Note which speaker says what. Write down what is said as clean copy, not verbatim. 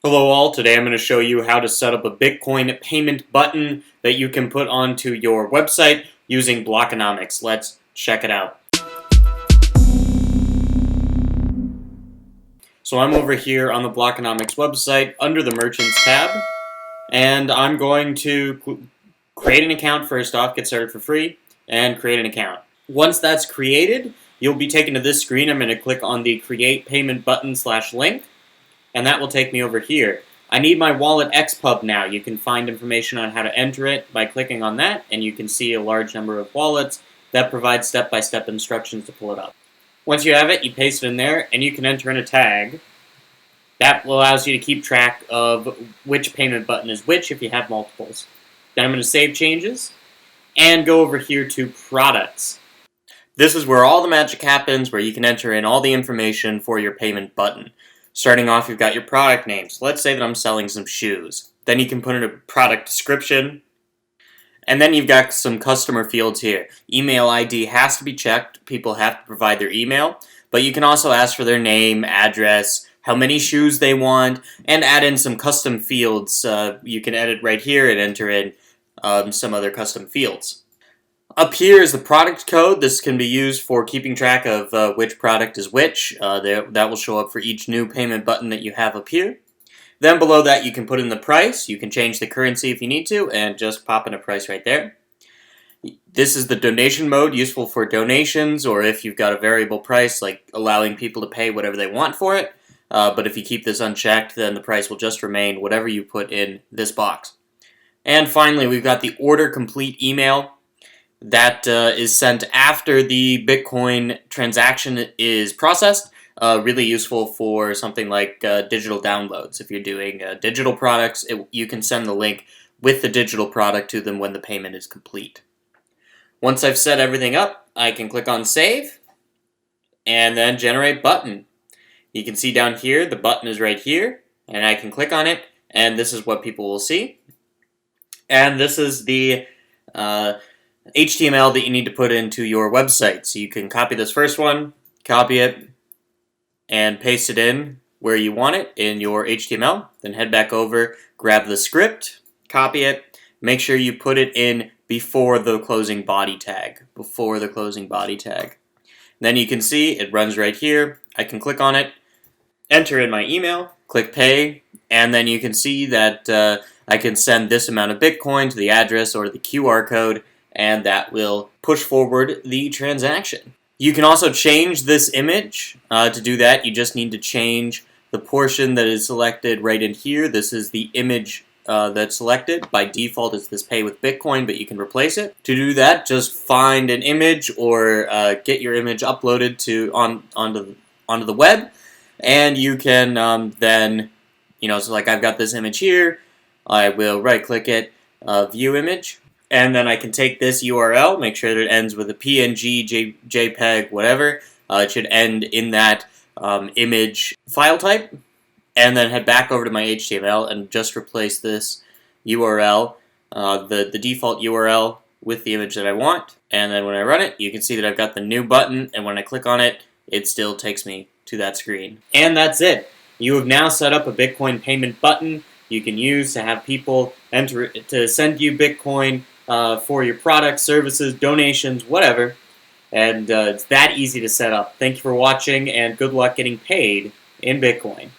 Speaker 1: Hello all, today I'm going to show you how to set up a Bitcoin payment button that you can put onto your website using Blockonomics. Let's check it out. So I'm over here on the Blockonomics website under the Merchants tab, and I'm going to create an account first off, get started for free, and create an account. Once that's created, you'll be taken to this screen. I'm going to click on the Create Payment button /link. And that will take me over here. I need my wallet xPub now. You can find information on how to enter it by clicking on that, and you can see a large number of wallets that provide step-by-step instructions to pull it up. Once you have it, you paste it in there, and you can enter in a tag. That allows you to keep track of which payment button is which if you have multiples. Then I'm going to save changes, and go over here to Products. This is where all the magic happens, where you can enter in all the information for your payment button. Starting off, you've got your product names. Let's say that I'm selling some shoes. Then you can put in a product description. And then you've got some customer fields here. Email ID has to be checked. People have to provide their email. But you can also ask for their name, address, how many shoes they want, and add in some custom fields. You can edit right here and enter in some other custom fields. Up here is the product code. This can be used for keeping track of which product is which. That will show up for each new payment button that you have up here. Then below that you can put in the price. You can change the currency if you need to and just pop in a price right there. This is the donation mode, useful for donations or if you've got a variable price, like allowing people to pay whatever they want for it. But if you keep this unchecked, then the price will just remain whatever you put in this box. And finally, we've got the order complete email. That is sent after the Bitcoin transaction is processed. Really useful for something like digital downloads. If you're doing digital products, you can send the link with the digital product to them when the payment is complete. Once I've set everything up, I can click on Save, and then Generate Button. You can see down here, the button is right here, and I can click on it, and this is what people will see. And this is the HTML that you need to put into your website. So you can copy this first one, copy it, and paste it in where you want it in your HTML. Then head back over, grab the script, copy it, make sure you put it in before the closing body tag. Then you can see it runs right here. I can click on it, enter in my email, click pay, and then you can see that I can send this amount of Bitcoin to the address or the QR code, and that will push forward the transaction. You can also change this image. To do that, you just need to change the portion that is selected right in here. This is the image that's selected. By default, it's this pay with Bitcoin, but you can replace it. To do that, just find an image or get your image uploaded onto the web, and you can then, so like I've got this image here. I will right-click it, View Image. And then I can take this URL, make sure that it ends with a PNG, JPEG, whatever. It should end in that image file type. And then head back over to my HTML and just replace this URL, the default URL, with the image that I want. And then when I run it, you can see that I've got the new button. And when I click on it, it still takes me to that screen. And that's it. You have now set up a Bitcoin payment button you can use to have people enter to send you Bitcoin for your products, services, donations, whatever. And it's that easy to set up. Thank you for watching, and good luck getting paid in Bitcoin.